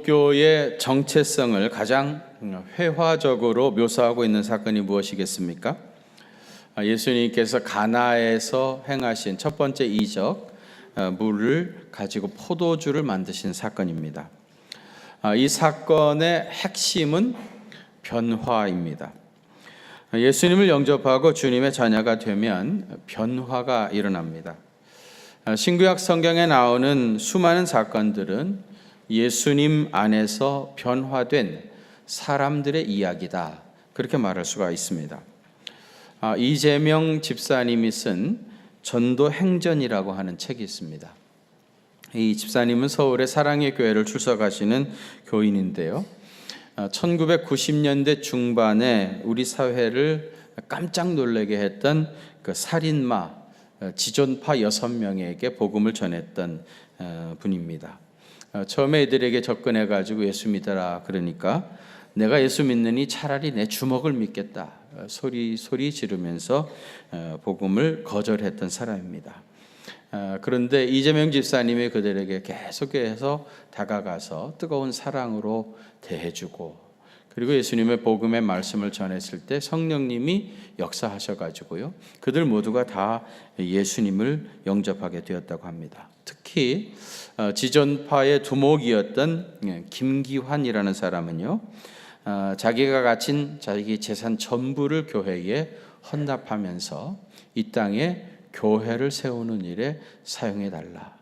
기독교의 정체성을 가장 회화적으로 묘사하고 있는 사건이 무엇이겠습니까? 예수님께서 가나에서 행하신 첫 번째 이적, 물을 가지고 포도주를 만드신 사건입니다. 이 사건의 핵심은 변화입니다. 예수님을 영접하고 주님의 자녀가 되면 변화가 일어납니다. 신구약 성경에 나오는 수많은 사건들은 예수님 안에서 변화된 사람들의 이야기다, 그렇게 말할 수가 있습니다. 이재명 집사님이 쓴 전도 행전이라고 하는 책이 있습니다. 이 집사님은 서울의 사랑의 교회를 출석하시는 교인인데요, 1990년대 중반에 우리 사회를 깜짝 놀라게 했던 그 살인마 지존파 6명에게 복음을 전했던 분입니다. 처음에 애들에게 접근해가지고 예수 믿어라 그러니까 내가 예수 믿느니 차라리 내 주먹을 믿겠다 소리 지르면서 복음을 거절했던 사람입니다. 그런데 이재명 집사님이 그들에게 계속해서 다가가서 뜨거운 사랑으로 대해주고, 그리고 예수님의 복음의 말씀을 전했을 때 성령님이 역사하셔가지고요, 그들 모두가 다 예수님을 영접하게 되었다고 합니다. 특히 지존파의 두목이었던 김기환이라는 사람은요, 자기가 가진 자기 재산 전부를 교회에 헌납하면서 이 땅에 교회를 세우는 일에 사용해달라.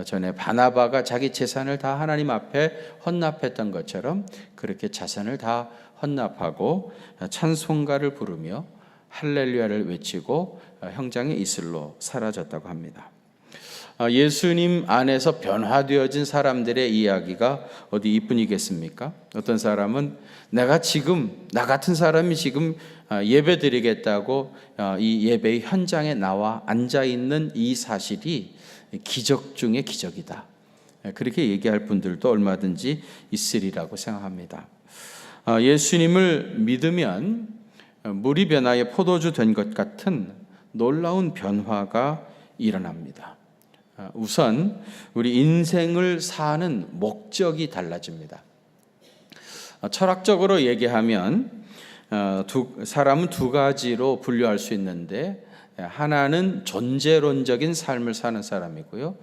전에 바나바가 자기 재산을 다 하나님 앞에 헌납했던 것처럼 그렇게 자산을 다 헌납하고 찬송가를 부르며 할렐루야를 외치고 형장의 이슬로 사라졌다고 합니다. 예수님 안에서 변화되어진 사람들의 이야기가 어디 이뿐이겠습니까? 어떤 사람은 내가 지금 나 같은 사람이 지금 예배 드리겠다고 이 예배의 현장에 나와 앉아 있는 이 사실이 기적 중에 기적이다, 그렇게 얘기할 분들도 얼마든지 있으리라고 생각합니다. 예수님을 믿으면 물이 변하여 포도주 된 것 같은 놀라운 변화가 일어납니다. 우선 우리 인생을 사는 목적이 달라집니다. 철학적으로 얘기하면 사람은 두 가지로 분류할 수 있는데, 하나는 존재론적인 삶을 사는 사람이고요,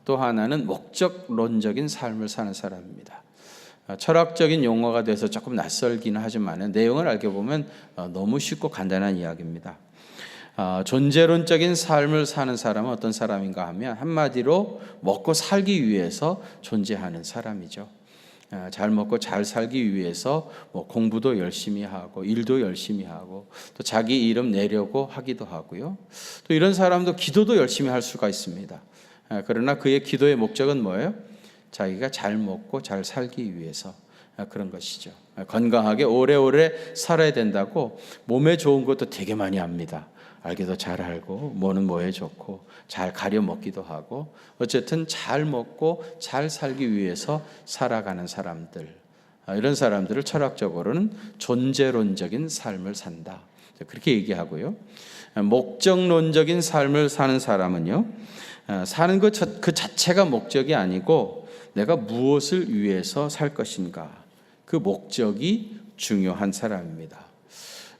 또 하나는 목적론적인 삶을 사는 사람입니다. 철학적인 용어가 돼서 조금 낯설기는 하지만 내용을 알게 보면 너무 쉽고 간단한 이야기입니다. 존재론적인 삶을 사는 사람은 어떤 사람인가 하면 한마디로 먹고 살기 위해서 존재하는 사람이죠. 잘 먹고 잘 살기 위해서 공부도 열심히 하고 일도 열심히 하고 또 자기 이름 내려고 하기도 하고요. 또 이런 사람도 기도도 열심히 할 수가 있습니다. 그러나 그의 기도의 목적은 뭐예요? 자기가 잘 먹고 잘 살기 위해서 그런 것이죠. 건강하게 오래오래 살아야 된다고 몸에 좋은 것도 되게 많이 합니다. 알기도 잘 알고 뭐는 뭐에 좋고 잘 가려 먹기도 하고, 어쨌든 잘 먹고 잘 살기 위해서 살아가는 사람들, 이런 사람들을 철학적으로는 존재론적인 삶을 산다, 그렇게 얘기하고요. 목적론적인 삶을 사는 사람은요, 사는 것 그 자체가 목적이 아니고 내가 무엇을 위해서 살 것인가, 그 목적이 중요한 사람입니다.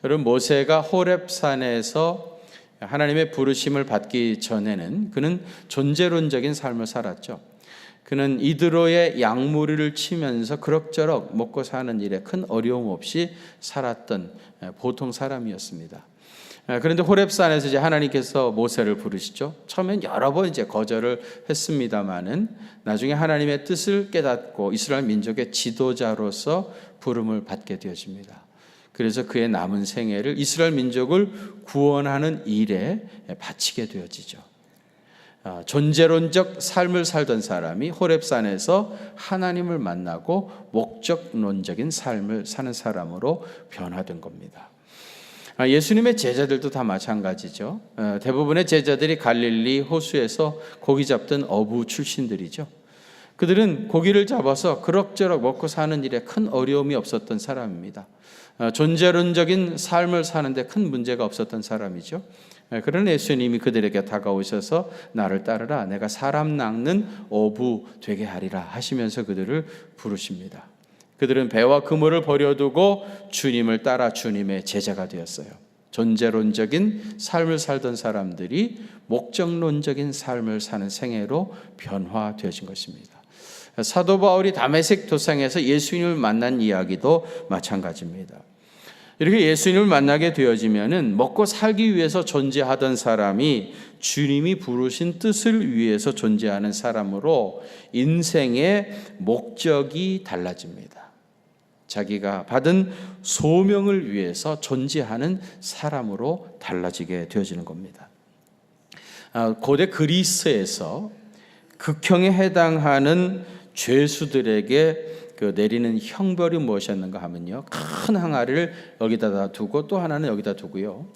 여러분, 모세가 호렙산에서 하나님의 부르심을 받기 전에는 그는 존재론적인 삶을 살았죠. 그는 이드로의 양무리를 치면서 그럭저럭 먹고 사는 일에 큰 어려움 없이 살았던 보통 사람이었습니다. 그런데 호렙산에서 이제 하나님께서 모세를 부르시죠. 처음엔 여러 번 이제 거절을 했습니다만은 나중에 하나님의 뜻을 깨닫고 이스라엘 민족의 지도자로서 부름을 받게 되어집니다. 그래서 그의 남은 생애를 이스라엘 민족을 구원하는 일에 바치게 되어지죠. 존재론적 삶을 살던 사람이 호렙산에서 하나님을 만나고 목적론적인 삶을 사는 사람으로 변화된 겁니다. 예수님의 제자들도 다 마찬가지죠. 대부분의 제자들이 갈릴리 호수에서 고기 잡던 어부 출신들이죠. 그들은 고기를 잡아서 그럭저럭 먹고 사는 일에 큰 어려움이 없었던 사람입니다. 존재론적인 삶을 사는데 큰 문제가 없었던 사람이죠. 그러나 예수님이 그들에게 다가오셔서 나를 따르라, 내가 사람 낚는 어부 되게 하리라 하시면서 그들을 부르십니다. 그들은 배와 그물을 버려두고 주님을 따라 주님의 제자가 되었어요. 존재론적인 삶을 살던 사람들이 목적론적인 삶을 사는 생애로 변화되어진 것입니다. 사도 바울이 다메섹 도상에서 예수님을 만난 이야기도 마찬가지입니다. 이렇게 예수님을 만나게 되어지면은 먹고 살기 위해서 존재하던 사람이 주님이 부르신 뜻을 위해서 존재하는 사람으로 인생의 목적이 달라집니다. 자기가 받은 소명을 위해서 존재하는 사람으로 달라지게 되어지는 겁니다. 고대 그리스에서 극형에 해당하는 죄수들에게 내리는 형벌이 무엇이었는가 하면요, 큰 항아리를 여기다 두고 또 하나는 여기다 두고요,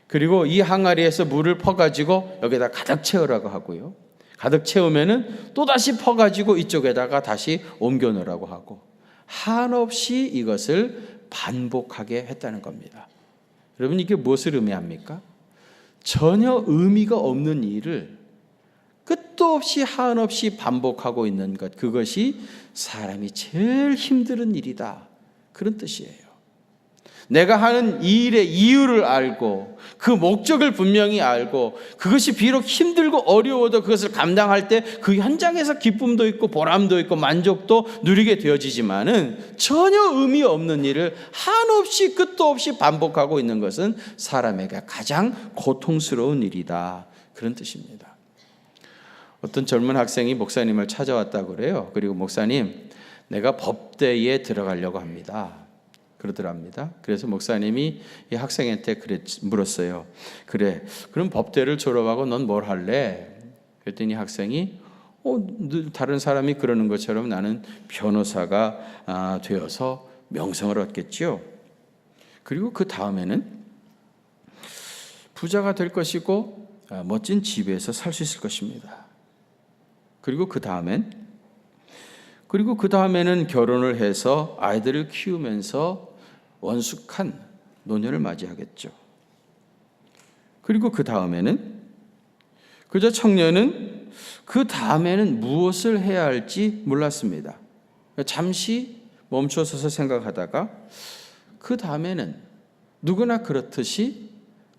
그리고 이 항아리에서 물을 퍼가지고 여기다 가득 채우라고 하고요, 가득 채우면은 또 다시 퍼가지고 이쪽에다가 다시 옮겨 놓으라고 하고, 한없이 이것을 반복하게 했다는 겁니다. 여러분, 이게 무엇을 의미합니까? 전혀 의미가 없는 일을 끝도 없이 한없이 반복하고 있는 것, 그것이 사람이 제일 힘든 일이다, 그런 뜻이에요. 내가 하는 이 일의 이유를 알고 그 목적을 분명히 알고 그것이 비록 힘들고 어려워도 그것을 감당할 때 그 현장에서 기쁨도 있고 보람도 있고 만족도 누리게 되어지지만은 전혀 의미 없는 일을 한없이 끝도 없이 반복하고 있는 것은 사람에게 가장 고통스러운 일이다, 그런 뜻입니다. 어떤 젊은 학생이 목사님을 찾아왔다고 그래요. 그리고 목사님, 내가 법대에 들어가려고 합니다, 그러더랍니다. 그래서 목사님이 이 학생한테 물었어요. 그래, 그럼 법대를 졸업하고 넌 뭘 할래? 그랬더니 학생이 다른 사람이 그러는 것처럼 나는 변호사가 되어서 명성을 얻겠지요. 그리고 그 다음에는 부자가 될 것이고 멋진 집에서 살 수 있을 것입니다. 그리고 그 다음에는 결혼을 해서 아이들을 키우면서 원숙한 노년을 맞이하겠죠. 그리고 그 다음에는, 그저 청년은 그 다음에는 무엇을 해야 할지 몰랐습니다. 잠시 멈춰서서 생각하다가 그 다음에는 누구나 그렇듯이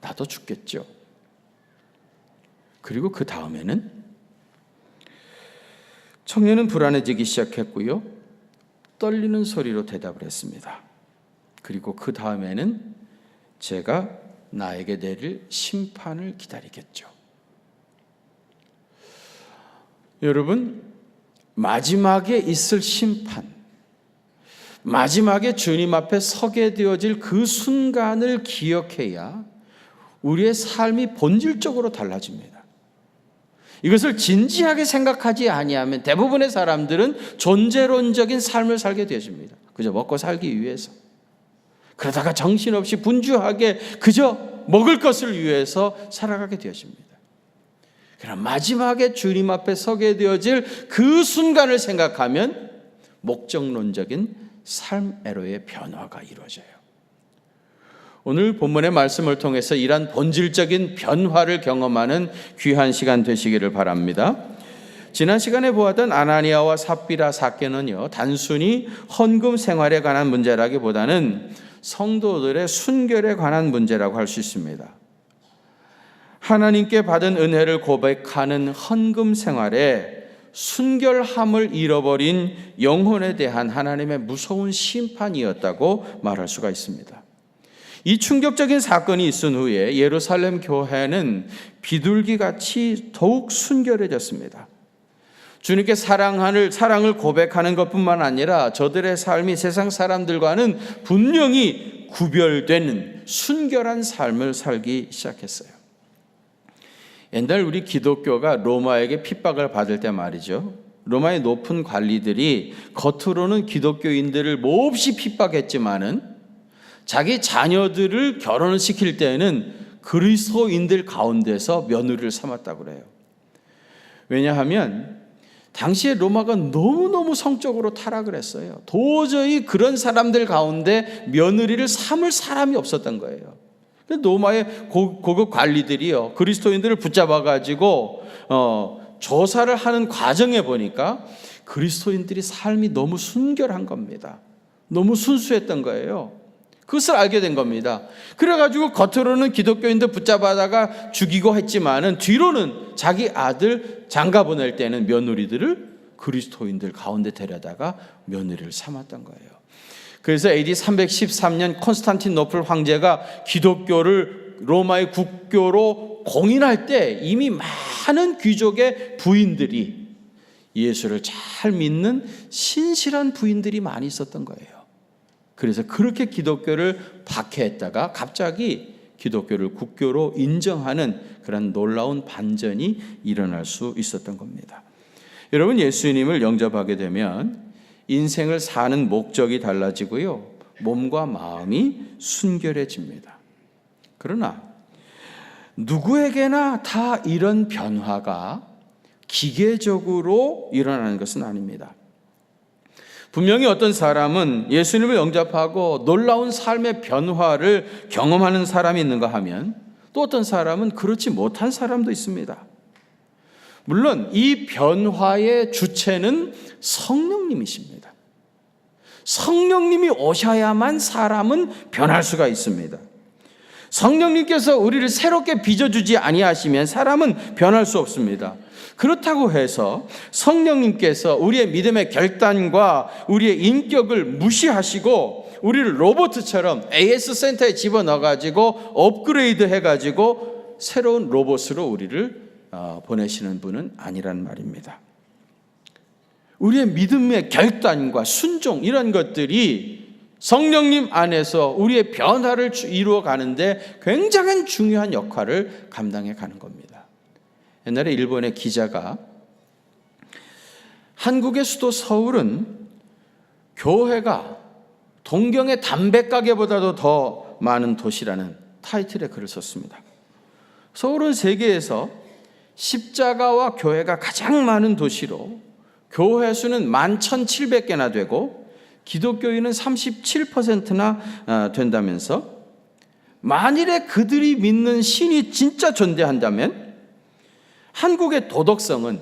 나도 죽겠죠. 그리고 그 다음에는 청년은 불안해지기 시작했고요, 떨리는 소리로 대답을 했습니다. 그리고 그 다음에는 제가 나에게 내릴 심판을 기다리겠죠. 여러분, 마지막에 있을 심판, 마지막에 주님 앞에 서게 되어질 그 순간을 기억해야 우리의 삶이 본질적으로 달라집니다. 이것을 진지하게 생각하지 아니하면 대부분의 사람들은 존재론적인 삶을 살게 되십니다. 그저 먹고 살기 위해서. 그러다가 정신없이 분주하게 그저 먹을 것을 위해서 살아가게 되십니다. 그러나 마지막에 주님 앞에 서게 되어질 그 순간을 생각하면 목적론적인 삶애로의 변화가 이루어져요. 오늘 본문의 말씀을 통해서 이러한 본질적인 변화를 경험하는 귀한 시간 되시기를 바랍니다. 지난 시간에 보았던 아나니아와 삽비라 사건은요, 단순히 헌금 생활에 관한 문제라기보다는 성도들의 순결에 관한 문제라고 할 수 있습니다. 하나님께 받은 은혜를 고백하는 헌금 생활에 순결함을 잃어버린 영혼에 대한 하나님의 무서운 심판이었다고 말할 수가 있습니다. 이 충격적인 사건이 있은 후에 예루살렘 교회는 비둘기같이 더욱 순결해졌습니다. 주님께 사랑을 고백하는 것뿐만 아니라 저들의 삶이 세상 사람들과는 분명히 구별되는 순결한 삶을 살기 시작했어요. 옛날 우리 기독교가 로마에게 핍박을 받을 때 말이죠, 로마의 높은 관리들이 겉으로는 기독교인들을 몹시 핍박했지만은 자기 자녀들을 결혼을 시킬 때에는 그리스도인들 가운데서 며느리를 삼았다고 그래요. 왜냐하면 당시에 로마가 너무너무 성적으로 타락을 했어요. 도저히 그런 사람들 가운데 며느리를 삼을 사람이 없었던 거예요. 근데 로마의 고급 관리들이요, 그리스도인들을 붙잡아가지고 조사를 하는 과정에 보니까 그리스도인들이 삶이 너무 순결한 겁니다. 너무 순수했던 거예요. 그것을 알게 된 겁니다. 그래가지고 겉으로는 기독교인들 붙잡아다가 죽이고 했지만은 뒤로는 자기 아들 장가 보낼 때는 며느리들을 그리스도인들 가운데 데려다가 며느리를 삼았던 거예요. 그래서 AD 313년 콘스탄티노플 황제가 기독교를 로마의 국교로 공인할 때 이미 많은 귀족의 부인들이 예수를 잘 믿는 신실한 부인들이 많이 있었던 거예요. 그래서 그렇게 기독교를 박해했다가 갑자기 기독교를 국교로 인정하는 그런 놀라운 반전이 일어날 수 있었던 겁니다. 여러분, 예수님을 영접하게 되면 인생을 사는 목적이 달라지고요, 몸과 마음이 순결해집니다. 그러나 누구에게나 다 이런 변화가 기계적으로 일어나는 것은 아닙니다. 분명히 어떤 사람은 예수님을 영접하고 놀라운 삶의 변화를 경험하는 사람이 있는가 하면, 또 어떤 사람은 그렇지 못한 사람도 있습니다. 물론 이 변화의 주체는 성령님이십니다. 성령님이 오셔야만 사람은 변할 수가 있습니다. 성령님께서 우리를 새롭게 빚어주지 아니하시면 사람은 변할 수 없습니다. 그렇다고 해서 성령님께서 우리의 믿음의 결단과 우리의 인격을 무시하시고 우리를 로봇처럼 AS 센터에 집어넣어가지고 업그레이드 해가지고 새로운 로봇으로 우리를 보내시는 분은 아니란 말입니다. 우리의 믿음의 결단과 순종, 이런 것들이 성령님 안에서 우리의 변화를 이루어 가는데 굉장히 중요한 역할을 감당해 가는 겁니다. 옛날에 일본의 기자가 한국의 수도 서울은 교회가 동경의 담배가게보다도 더 많은 도시라는 타이틀의 글을 썼습니다. 서울은 세계에서 십자가와 교회가 가장 많은 도시로 교회 수는 11,700개나 되고 기독교인은 37%나 된다면서, 만일에 그들이 믿는 신이 진짜 존재한다면 한국의 도덕성은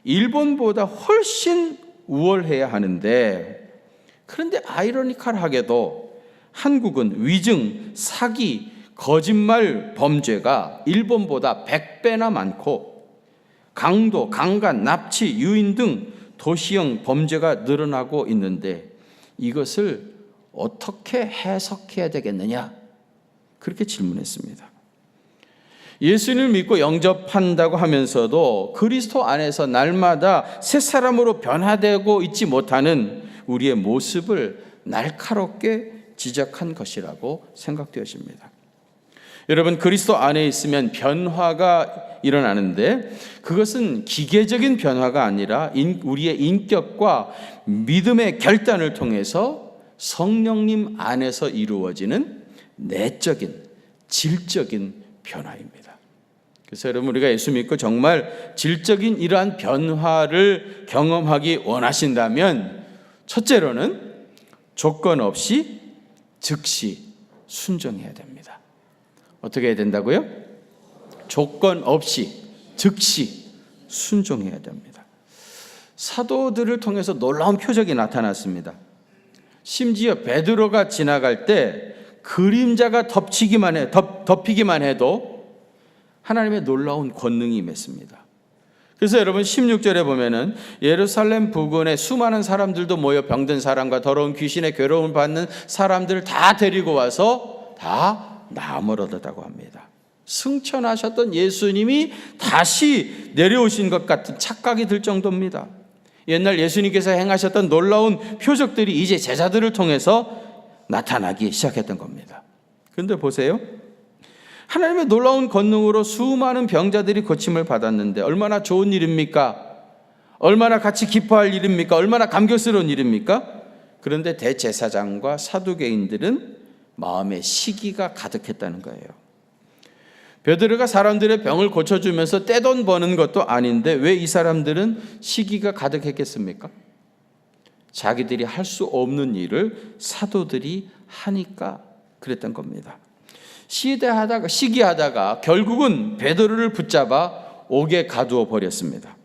일본보다 훨씬 우월해야 하는데, 그런데 아이러니컬하게도 한국은 위증, 사기, 거짓말 범죄가 일본보다 100배나 많고 강도, 강간, 납치, 유인 등 도시형 범죄가 늘어나고 있는데 이것을 어떻게 해석해야 되겠느냐? 그렇게 질문했습니다. 예수님을 믿고 영접한다고 하면서도 그리스도 안에서 날마다 새 사람으로 변화되고 있지 못하는 우리의 모습을 날카롭게 지적한 것이라고 생각되어집니다. 여러분, 그리스도 안에 있으면 변화가 일어나는데 그것은 기계적인 변화가 아니라 우리의 인격과 믿음의 결단을 통해서 성령님 안에서 이루어지는 내적인, 질적인 변화입니다. 그래서 여러분, 우리가 예수 믿고 정말 질적인 이러한 변화를 경험하기 원하신다면 첫째로는 조건 없이 즉시 순종해야 됩니다. 어떻게 해야 된다고요? 조건 없이 즉시 순종해야 됩니다. 사도들을 통해서 놀라운 표적이 나타났습니다. 심지어 베드로가 지나갈 때 그림자가 덮이기만 해도 하나님의 놀라운 권능이 임했습니다. 그래서 여러분 16절에 보면은 예루살렘 부근에 수많은 사람들도 모여 병든 사람과 더러운 귀신의 괴로움을 받는 사람들을 다 데리고 와서 다 나음을 얻었다고 합니다. 승천하셨던 예수님이 다시 내려오신 것 같은 착각이 들 정도입니다. 옛날 예수님께서 행하셨던 놀라운 표적들이 이제 제자들을 통해서 나타나기 시작했던 겁니다. 그런데 보세요. 하나님의 놀라운 권능으로 수많은 병자들이 고침을 받았는데 얼마나 좋은 일입니까? 얼마나 같이 기뻐할 일입니까? 얼마나 감격스러운 일입니까? 그런데 대제사장과 사두개인들은 마음에 시기가 가득했다는 거예요. 베드로가 사람들의 병을 고쳐주면서 떼돈 버는 것도 아닌데 왜 이 사람들은 시기가 가득했겠습니까? 자기들이 할 수 없는 일을 사도들이 하니까 그랬던 겁니다. 시기하다가 결국은 베드로를 붙잡아 옥에 가두어 버렸습니다.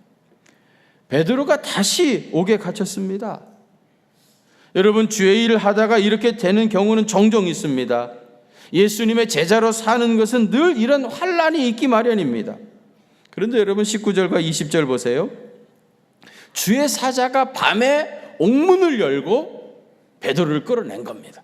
베드로가 다시 옥에 갇혔습니다. 여러분, 주의 일을 하다가 이렇게 되는 경우는 종종 있습니다. 예수님의 제자로 사는 것은 늘 이런 환난이 있기 마련입니다. 그런데 여러분, 19절과 20절 보세요. 주의 사자가 밤에 옥문을 열고 베드로를 끌어낸 겁니다.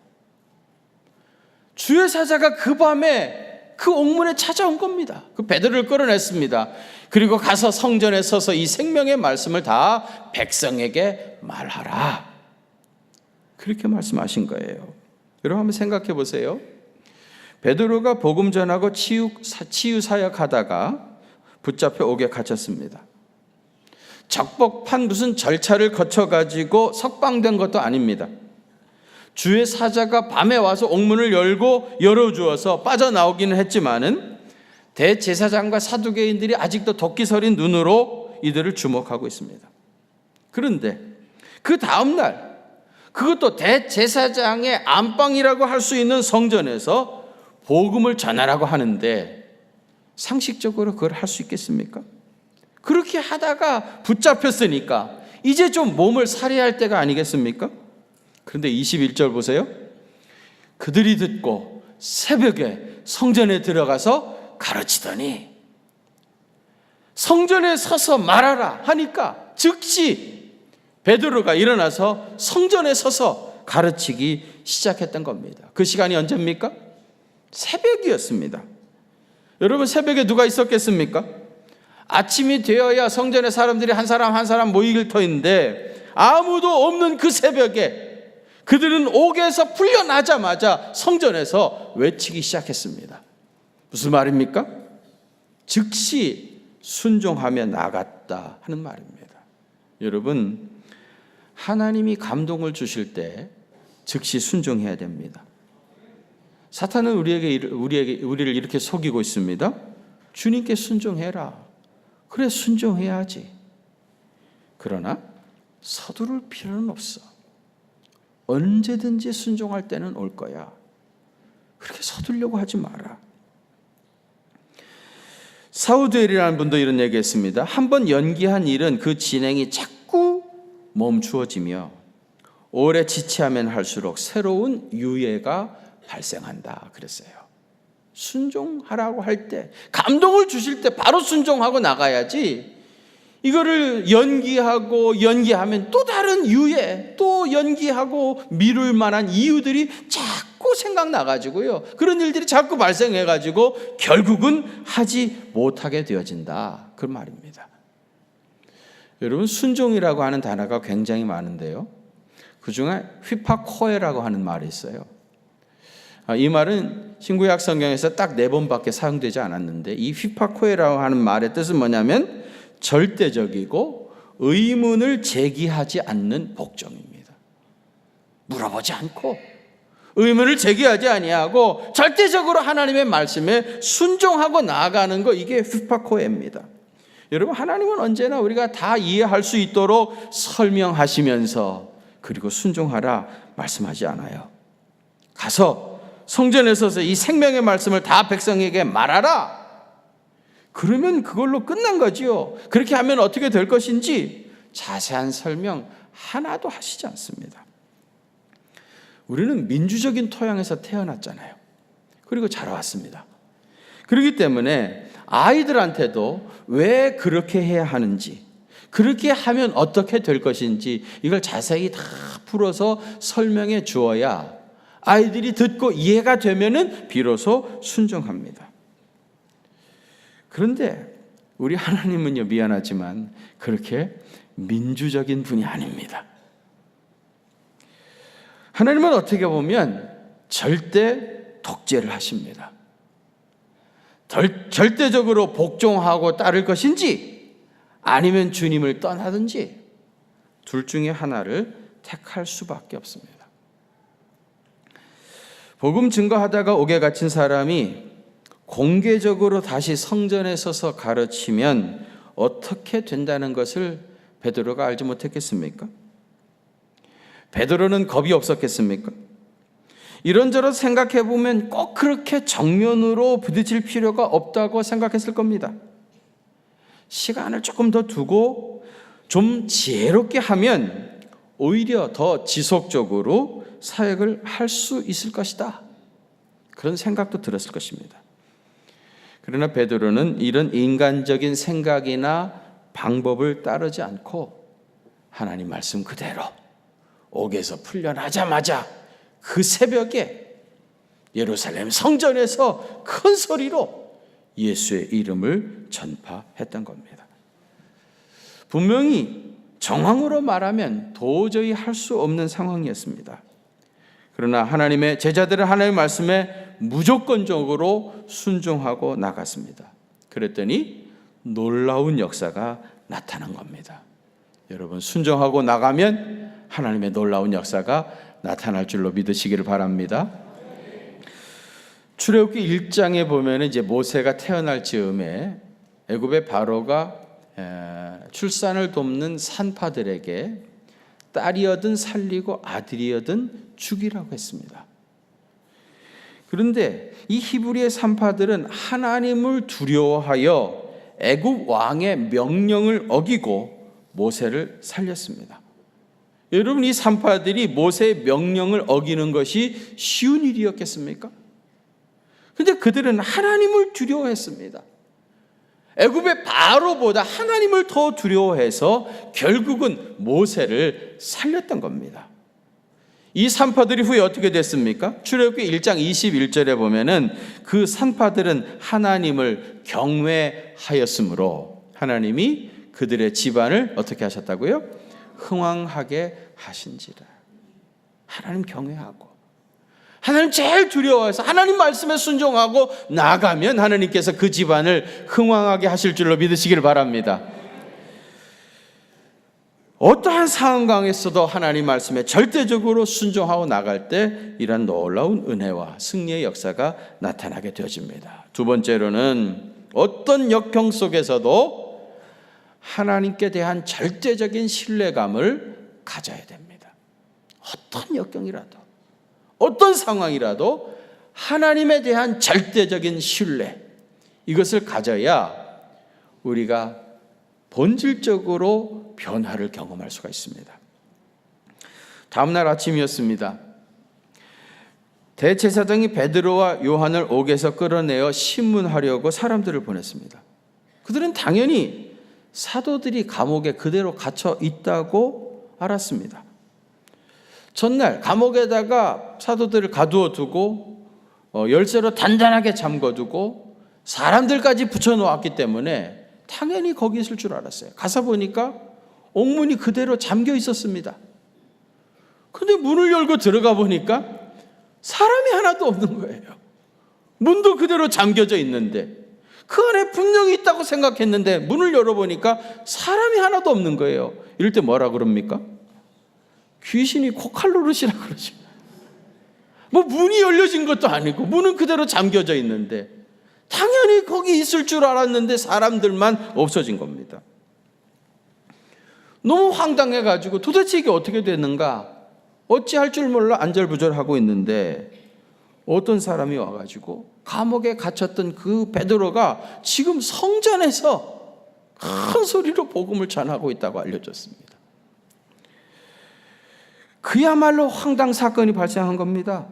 주의 사자가 그 밤에 그 옥문에 찾아온 겁니다. 그 베드로를 끌어냈습니다. 그리고 가서 성전에 서서 이 생명의 말씀을 다 백성에게 말하라. 그렇게 말씀하신 거예요. 여러분, 한번 생각해 보세요. 베드로가 복음 전하고 치유 사역하다가 붙잡혀 옥에 갇혔습니다. 적법한 무슨 절차를 거쳐가지고 석방된 것도 아닙니다. 주의 사자가 밤에 와서 옥문을 열어주어서 빠져나오기는 했지만은 대제사장과 사두개인들이 아직도 도끼 서린 눈으로 이들을 주목하고 있습니다. 그런데 그 다음날, 그것도 대제사장의 안방이라고 할 수 있는 성전에서 복음을 전하라고 하는데 상식적으로 그걸 할 수 있겠습니까? 그렇게 하다가 붙잡혔으니까 이제 좀 몸을 살해할 때가 아니겠습니까? 그런데 21절 보세요. 그들이 듣고 새벽에 성전에 들어가서 가르치더니, 성전에 서서 말하라 하니까 즉시 베드로가 일어나서 성전에 서서 가르치기 시작했던 겁니다. 그 시간이 언제입니까? 새벽이었습니다. 여러분, 새벽에 누가 있었겠습니까? 아침이 되어야 성전에 사람들이 한 사람 한 사람 모이길 터인데 아무도 없는 그 새벽에 그들은 옥에서 풀려나자마자 성전에서 외치기 시작했습니다. 무슨 말입니까? 즉시 순종하며 나갔다 하는 말입니다. 여러분, 하나님이 감동을 주실 때 즉시 순종해야 됩니다. 사탄은 우리를 이렇게 속이고 있습니다. 주님께 순종해라. 그래, 순종해야지. 그러나 서두를 필요는 없어. 언제든지 순종할 때는 올 거야. 그렇게 서두르려고 하지 마라. 사우디엘이라는 분도 이런 얘기했습니다. 한번 연기한 일은 그 진행이 자꾸 멈추어지며 오래 지체하면 할수록 새로운 유예가 발생한다 그랬어요. 순종하라고 할 때, 감동을 주실 때 바로 순종하고 나가야지, 이거를 연기하면 또 다른 유예, 또 연기하고 미룰 만한 이유들이 자꾸 생각나가지고요, 그런 일들이 자꾸 발생해가지고 결국은 하지 못하게 되어진다, 그 말입니다. 여러분, 순종이라고 하는 단어가 굉장히 많은데요, 그 중에 휘파코에라고 하는 말이 있어요. 이 말은 신구약 성경에서 딱 4번밖에 사용되지 않았는데, 이 휘파코에라고 하는 말의 뜻은 뭐냐면 절대적이고 의문을 제기하지 않는 복종입니다. 물어보지 않고 의문을 제기하지 아니하고 절대적으로 하나님의 말씀에 순종하고 나아가는 거, 이게 휘파코에입니다. 여러분, 하나님은 언제나 우리가 다 이해할 수 있도록 설명하시면서 그리고 순종하라 말씀하지 않아요. 가서 성전에 서서 이 생명의 말씀을 다 백성에게 말하라. 그러면 그걸로 끝난 거지요. 그렇게 하면 어떻게 될 것인지 자세한 설명 하나도 하시지 않습니다. 우리는 민주적인 토양에서 태어났잖아요. 그리고 자라왔습니다. 그렇기 때문에 아이들한테도 왜 그렇게 해야 하는지, 그렇게 하면 어떻게 될 것인지 이걸 자세히 다 풀어서 설명해 주어야 아이들이 듣고 이해가 되면은 비로소 순종합니다. 그런데 우리 하나님은요, 미안하지만 그렇게 민주적인 분이 아닙니다. 하나님은 어떻게 보면 절대 독재를 하십니다. 절대적으로 복종하고 따를 것인지 아니면 주님을 떠나든지 둘 중에 하나를 택할 수밖에 없습니다. 복음 증거하다가 옥에 갇힌 사람이 공개적으로 다시 성전에 서서 가르치면 어떻게 된다는 것을 베드로가 알지 못했겠습니까? 베드로는 겁이 없었겠습니까? 이런저런 생각해 보면 꼭 그렇게 정면으로 부딪힐 필요가 없다고 생각했을 겁니다. 시간을 조금 더 두고 좀 지혜롭게 하면 오히려 더 지속적으로 사역을 할 수 있을 것이다. 그런 생각도 들었을 것입니다. 그러나 베드로는 이런 인간적인 생각이나 방법을 따르지 않고 하나님 말씀 그대로 옥에서 풀려나자마자 그 새벽에 예루살렘 성전에서 큰 소리로 예수의 이름을 전파했던 겁니다. 분명히 정황으로 말하면 도저히 할 수 없는 상황이었습니다. 그러나 하나님의 제자들은 하나님의 말씀에 무조건적으로 순종하고 나갔습니다. 그랬더니 놀라운 역사가 나타난 겁니다. 여러분, 순종하고 나가면 하나님의 놀라운 역사가 나타날 줄로 믿으시기를 바랍니다. 출애굽기 1장에 보면 이제 모세가 태어날 즈음에 애굽의 바로가 출산을 돕는 산파들에게 딸이어든 살리고 아들이어든 죽이라고 했습니다. 그런데 이 히브리의 산파들은 하나님을 두려워하여 애굽 왕의 명령을 어기고 모세를 살렸습니다. 여러분, 이 산파들이 모세의 명령을 어기는 것이 쉬운 일이었겠습니까? 그런데 그들은 하나님을 두려워했습니다. 애굽의 바로보다 하나님을 더 두려워해서 결국은 모세를 살렸던 겁니다. 이 산파들이 후에 어떻게 됐습니까? 출애굽기 1장 21절에 보면은 그 산파들은 하나님을 경외하였으므로 하나님이 그들의 집안을 어떻게 하셨다고요? 흥왕하게 하신지라. 하나님 경외하고 하나님 제일 두려워해서 하나님 말씀에 순종하고 나가면 하나님께서 그 집안을 흥왕하게 하실 줄로 믿으시기를 바랍니다. 어떠한 상황에서도 하나님 말씀에 절대적으로 순종하고 나갈 때 이런 놀라운 은혜와 승리의 역사가 나타나게 되어집니다. 두 번째로는 어떤 역경 속에서도 하나님께 대한 절대적인 신뢰감을 가져야 됩니다. 어떤 역경이라도, 어떤 상황이라도 하나님에 대한 절대적인 신뢰, 이것을 가져야 우리가 본질적으로 변화를 경험할 수가 있습니다. 다음날 아침이었습니다. 대제사장이 베드로와 요한을 옥에서 끌어내어 신문하려고 사람들을 보냈습니다. 그들은 당연히 사도들이 감옥에 그대로 갇혀 있다고 알았습니다. 전날 감옥에다가 사도들을 가두어 두고 열쇠로 단단하게 잠궈두고 사람들까지 붙여놓았기 때문에 당연히 거기 있을 줄 알았어요. 가서 보니까 옥문이 그대로 잠겨 있었습니다. 그런데 문을 열고 들어가 보니까 사람이 하나도 없는 거예요. 문도 그대로 잠겨져 있는데 그 안에 분명히 있다고 생각했는데 문을 열어보니까 사람이 하나도 없는 거예요. 이럴 때 뭐라 그럽니까? 귀신이 코칼로릇이라 그러죠. 뭐 문이 열려진 것도 아니고 문은 그대로 잠겨져 있는데 당연히 거기 있을 줄 알았는데 사람들만 없어진 겁니다. 너무 황당해가지고 도대체 이게 어떻게 되는가, 어찌할 줄 몰라 안절부절하고 있는데 어떤 사람이 와가지고 감옥에 갇혔던 그 베드로가 지금 성전에서 큰 소리로 복음을 전하고 있다고 알려졌습니다. 그야말로 황당 사건이 발생한 겁니다.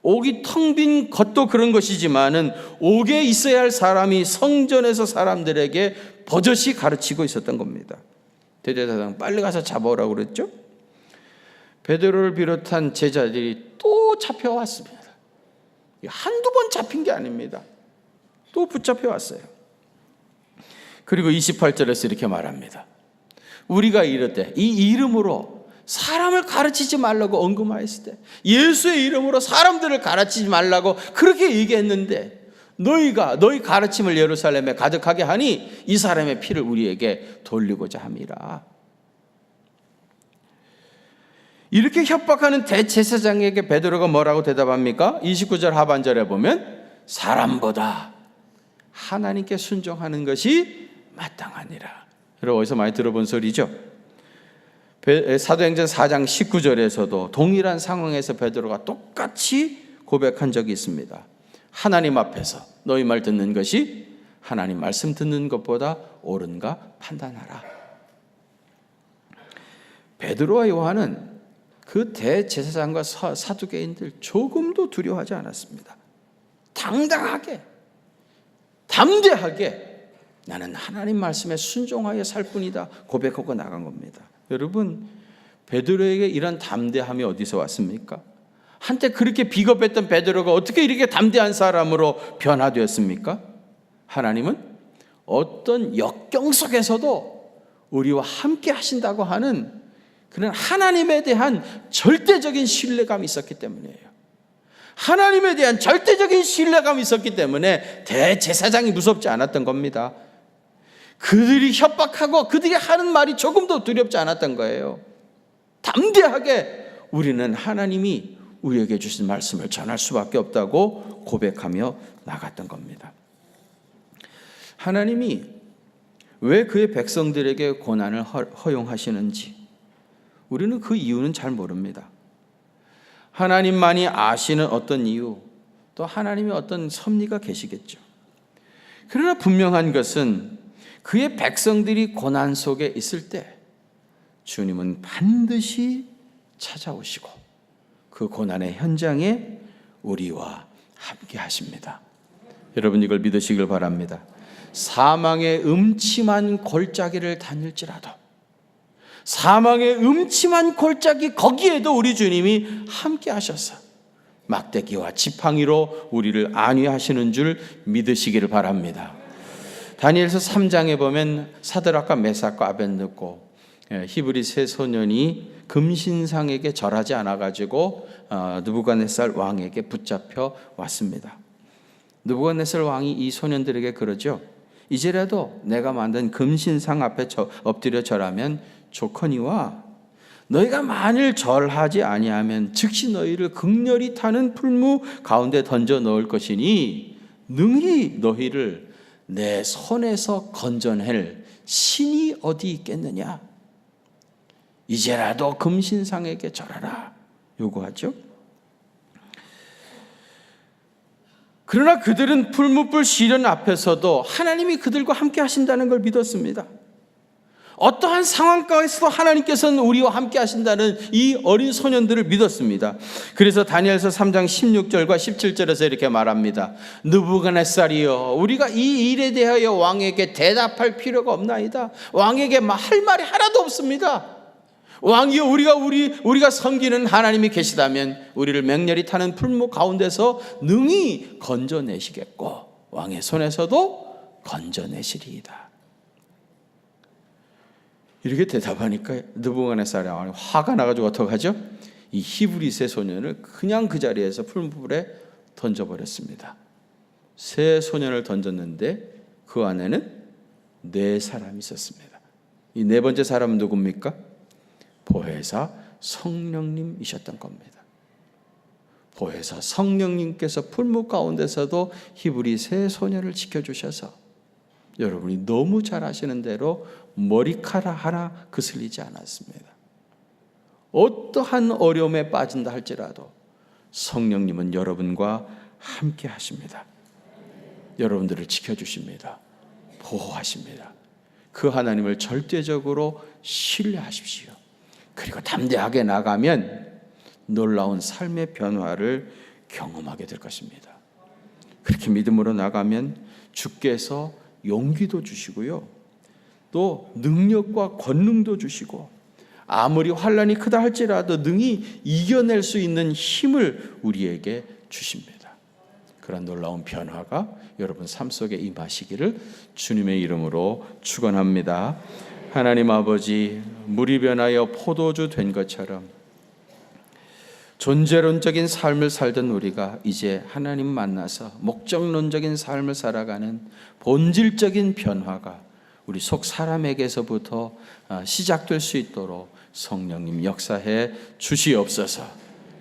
옥이 텅 빈 것도 그런 것이지만은 옥에 있어야 할 사람이 성전에서 사람들에게 버젓이 가르치고 있었던 겁니다. 대제사장 빨리 가서 잡아오라고 그랬죠. 베드로를 비롯한 제자들이 또 잡혀왔습니다. 한두 번 잡힌 게 아닙니다. 또 붙잡혀왔어요. 그리고 28절에서 이렇게 말합니다. 우리가 이르되 이 이름으로 사람을 가르치지 말라고 언급하였을 때, 예수의 이름으로 사람들을 가르치지 말라고 그렇게 얘기했는데 너희가 너희 가르침을 예루살렘에 가득하게 하니 이 사람의 피를 우리에게 돌리고자 함이라. 이렇게 협박하는 대제사장에게 베드로가 뭐라고 대답합니까? 29절 하반절에 보면 사람보다 하나님께 순종하는 것이 마땅하니라. 여러분 어디서 많이 들어본 소리죠? 사도행전 4장 19절에서도 동일한 상황에서 베드로가 똑같이 고백한 적이 있습니다. 하나님 앞에서 너희 말 듣는 것이 하나님 말씀 듣는 것보다 옳은가 판단하라. 베드로와 요한은 그 대제사장과 사두개인들 조금도 두려워하지 않았습니다. 당당하게, 담대하게 나는 하나님 말씀에 순종하여 살 뿐이다 고백하고 나간 겁니다. 여러분, 베드로에게 이런 담대함이 어디서 왔습니까? 한때 그렇게 비겁했던 베드로가 어떻게 이렇게 담대한 사람으로 변화되었습니까? 하나님은 어떤 역경 속에서도 우리와 함께 하신다고 하는 그런 하나님에 대한 절대적인 신뢰감이 있었기 때문이에요. 하나님에 대한 절대적인 신뢰감이 있었기 때문에 대제사장이 무섭지 않았던 겁니다. 그들이 협박하고 그들이 하는 말이 조금도 두렵지 않았던 거예요. 담대하게 우리는 하나님이 우리에게 주신 말씀을 전할 수밖에 없다고 고백하며 나갔던 겁니다. 하나님이 왜 그의 백성들에게 고난을 허용하시는지 우리는 그 이유는 잘 모릅니다. 하나님만이 아시는 어떤 이유, 또 하나님의 어떤 섭리가 계시겠죠. 그러나 분명한 것은 그의 백성들이 고난 속에 있을 때 주님은 반드시 찾아오시고 그 고난의 현장에 우리와 함께 하십니다. 여러분, 이걸 믿으시길 바랍니다. 사망의 음침한 골짜기를 다닐지라도, 사망의 음침한 골짜기 거기에도 우리 주님이 함께 하셔서 막대기와 지팡이로 우리를 안위하시는 줄 믿으시기를 바랍니다. 다니엘서 3장에 보면 사드락과 메삭과 아벳느고 히브리 세 소년이 금신상에게 절하지 않아가지고 느부갓네살 왕에게 붙잡혀 왔습니다. 느부갓네살 왕이 이 소년들에게 그러죠. 이제라도 내가 만든 금신상 앞에 엎드려 절하면 좋거니와 너희가 만일 절하지 아니하면 즉시 너희를 극렬히 타는 풀무 가운데 던져 넣을 것이니 능히 너희를 내 손에서 건져낼 신이 어디 있겠느냐. 이제라도 금신상에게 절하라 요구하죠. 그러나 그들은 풀무불 시련 앞에서도 하나님이 그들과 함께 하신다는 걸 믿었습니다. 어떠한 상황 가운데서도 하나님께서는 우리와 함께 하신다는 이 어린 소년들을 믿었습니다. 그래서 다니엘서 3장 16절과 17절에서 이렇게 말합니다. 느부갓네살이여, 우리가 이 일에 대하여 왕에게 대답할 필요가 없나이다. 왕에게 할 말이 하나도 없습니다. 왕이여, 우리가 섬기는 하나님이 계시다면 우리를 맹렬히 타는 풀무 가운데서 능히 건져내시겠고 왕의 손에서도 건져내시리이다. 이렇게 대답하니까 느부갓네살이 화가 나가지고 어떡하죠? 이 히브리 세 소년을 그냥 그 자리에서 풀무불에 던져버렸습니다. 세 소년을 던졌는데 그 안에는 4사람이 있었습니다. 이 4번째 사람은 누굽니까? 보혜사 성령님이셨던 겁니다. 보혜사 성령님께서 풀무 가운데서도 히브리 세 소년을 지켜주셔서 여러분이 너무 잘 아시는 대로 머리카락 하나 그슬리지 않았습니다. 어떠한 어려움에 빠진다 할지라도 성령님은 여러분과 함께 하십니다. 여러분들을 지켜주십니다. 보호하십니다. 그 하나님을 절대적으로 신뢰하십시오. 그리고 담대하게 나가면 놀라운 삶의 변화를 경험하게 될 것입니다. 그렇게 믿음으로 나가면 주께서 용기도 주시고요, 또 능력과 권능도 주시고 아무리 환난이 크다 할지라도 능히 이겨낼 수 있는 힘을 우리에게 주십니다. 그런 놀라운 변화가 여러분 삶 속에 임하시기를 주님의 이름으로 축원합니다. 하나님 아버지, 물이 변하여 포도주 된 것처럼 존재론적인 삶을 살던 우리가 이제 하나님 만나서 목적론적인 삶을 살아가는 본질적인 변화가 우리 속 사람에게서부터 시작될 수 있도록 성령님 역사해 주시옵소서.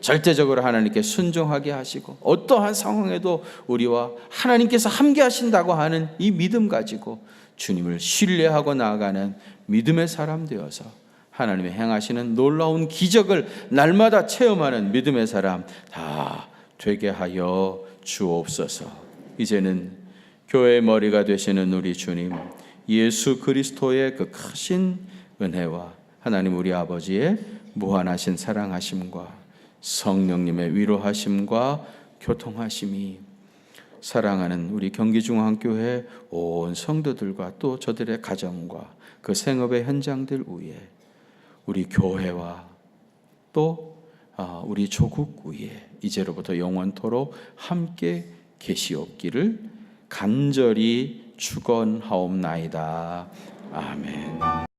절대적으로 하나님께 순종하게 하시고 어떠한 상황에도 우리와 하나님께서 함께 하신다고 하는 이 믿음 가지고 주님을 신뢰하고 나아가는 믿음의 사람 되어서 하나님의 행하시는 놀라운 기적을 날마다 체험하는 믿음의 사람 다 되게 하여 주옵소서. 이제는 교회의 머리가 되시는 우리 주님 예수 그리스도의 그 크신 은혜와 하나님 우리 아버지의 무한하신 사랑하심과 성령님의 위로하심과 교통하심이 사랑하는 우리 경기중앙교회 온 성도들과 또 저들의 가정과 그 생업의 현장들 위에 우리 교회와 또 우리 조국 위에 이제로부터 영원토록 함께 계시옵기를 간절히 축원하옵나이다. 아멘.